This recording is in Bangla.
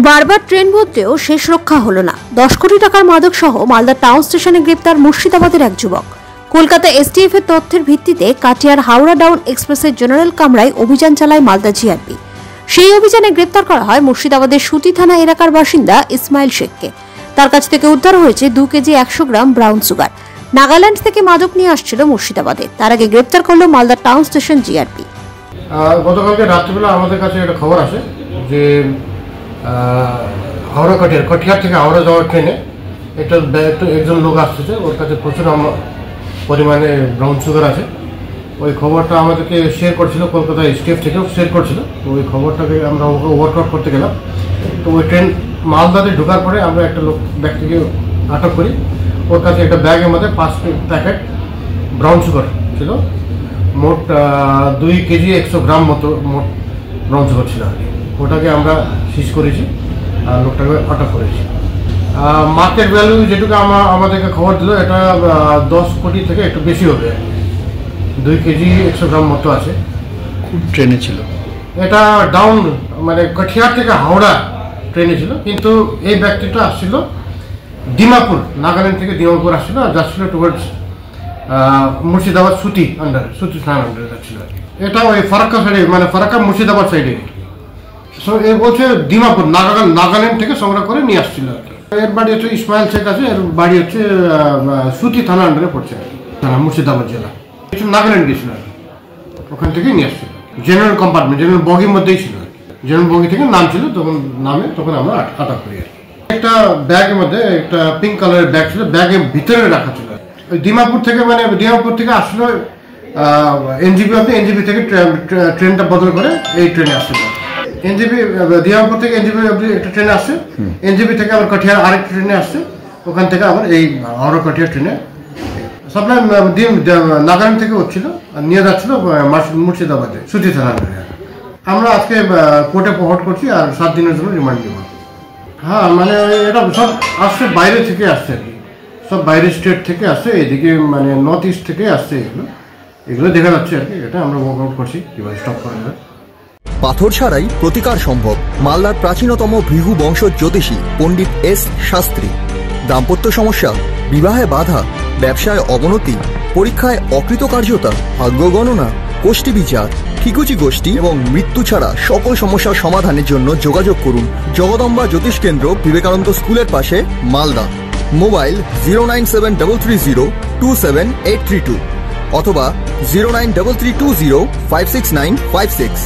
বারবার ট্রেন বদলেও শেষ রক্ষা হলো না। 10 কোটি টাকার মাদক সহ মালদা টাউন স্টেশনে গ্রেপ্তার মুর্শিদাবাদের এক যুবক। কলকাতা এসটিএফ এর তথ্যের ভিত্তিতে কাটিয়ার হাওড়া ডাউন এক্সপ্রেসের জেনারেল কামরায় অভিযান চালায় মালদা জিআরপি। সেই অভিযানে গ্রেপ্তার করা হয় মুর্শিদাবাদের সুতি থানা এলাকার বাসিন্দা ইসমাইল শেখকে। তার কাছ থেকে উদ্ধার হয়েছে 2 KG 100 gram brown sugar. Nagaland থেকে মাদক নিয়ে আসছিল মুর্শিদাবাদে। তার আগে গ্রেপ্তার করলো মালদা টাউন স্টেশন জিআরপি। গতকালকে রাত্রিবেলা আমাদের কাছে একটা খবর আসে যে হাওড়া কটিয়ার থেকে হাওড়া যাওয়ার ট্রেনে একজন লোক আসতেছে, ওর কাছে প্রচুর পরিমাণে ব্রাউন সুগার আছে। ওই খবরটা আমাদেরকে শেয়ার করছিল, কলকাতা এসটিএফ থেকেও শেয়ার করছিল। তো ওই খবরটাকে আমরা ওকে ওভারকাউট করতে গেলাম। তো ওই ট্রেন মালদাতে ঢোকার পরে আমরা একটা ব্যক্তিকে আটক করি। ওর কাছে একটা ব্যাগের মধ্যে 5 প্যাকেট ব্রাউন সুগার ছিল। মোট 2 কেজি 100 গ্রাম মতো মোট ব্রাউন সুগার ছিল আর কি। ওটাকে আমরা সিজ করেছি আর লোকটাকে আটক করেছি। মার্কেট ভ্যালু যেটুকু আমাদেরকে খবর দিল, এটা 10 কোটি থেকে একটু বেশি হবে। 2 কেজি 100 গ্রাম মতো আছে। ট্রেনে ছিল এটা ডাউন মানে কটিয়ার থেকে হাওড়া ট্রেনে ছিল, কিন্তু এই ব্যক্তিটা আসছিল ডিমাপুর, নাগাল্যান্ড থেকে ডিমাপুর আসছিল আর যাচ্ছিল টুয়ার্ডস মুর্শিদাবাদ সুতি থানার আন্ডারে যাচ্ছিল। এটা ওই ফারাক্কা সাইডে, মানে ফারাক্কা মুর্শিদাবাদ সাইডে। সো এ বলছে ডিমাপুর, নাগাল্যান্ড থেকে সংগ্রহ করে নিয়ে আসছিল আর কি। এর বাড়ি হচ্ছে ইসমাইল শেখ আছে, এর বাড়ি হচ্ছে সুতি থানা আন্ডারে পড়ছে আর কি, মুর্শিদাবাদ জেলা। নাগাল্যান্ড গেছিল আর কি, ওখান থেকেই নিয়ে আসছিল। জেনারেল কম্পার্টমেন্ট, জেনারেল বগির মধ্যেই ছিল আর কি। জেনারেল বগি থেকে নাম ছিল, তখন আমরা আটক করি আর কি। একটা ব্যাগের মধ্যে একটা পিঙ্ক কালারের ব্যাগ ছিল, ব্যাগের ভিতরে রাখা ছিল। ওই ডিমাপুর থেকে আসলো এনজিপি থেকে ট্রেনটা বদল করে এই ট্রেনে আসছিল। ডিমাপুর থেকে এনজিপি একটা ট্রেনে আসছে, এনজিপি থেকে আবার কটিয়ার আরেকটা ট্রেনে আসছে, ওখান থেকে আবার এই হাওড়া কটিয়ার ট্রেনে সাপ্লাই নাগাল্যান্ড থেকে হচ্ছিল আর নিয়ে যাচ্ছিল মুর্শিদাবাদে সুতি থানা। আমরা আজকে কোর্টে ফরওয়ার্ড করছি আর 7 দিনের জন্য রিমান্ড দেব। হ্যাঁ, মানে এটা সব আসছে বাইরে থেকে আসছে আর কি, সব বাইরের স্টেট থেকে আসছে, এদিকে মানে নর্থ ইস্ট থেকে আসছে। এগুলো দেখা যাচ্ছে আর কি। এটা আমরা ওয়ার্কআউট করছি কিভাবে স্টপ করা যায়। পাথর ছাড়াই প্রতিকার সম্ভব। মালদার প্রাচীনতম ভৃগু বংশ জ্যোতিষী পণ্ডিত এস শাস্ত্রী। দাম্পত্য সমস্যা, বিবাহে বাধা, ব্যবসায় অবনতি, পরীক্ষায় অকৃতকার্যতা, ভাগ্য গণনা, কোষ্ঠী বিচার, ঠিকুচি গোষ্ঠী এবং মৃত্যু ছাড়া সকল সমস্যার সমাধানের জন্য যোগাযোগ করুন জগদম্বা জ্যোতিষ কেন্দ্র, বিবেকানন্দ স্কুলের পাশে, মালদা। মোবাইল 09733027832 অথবা 09332056956।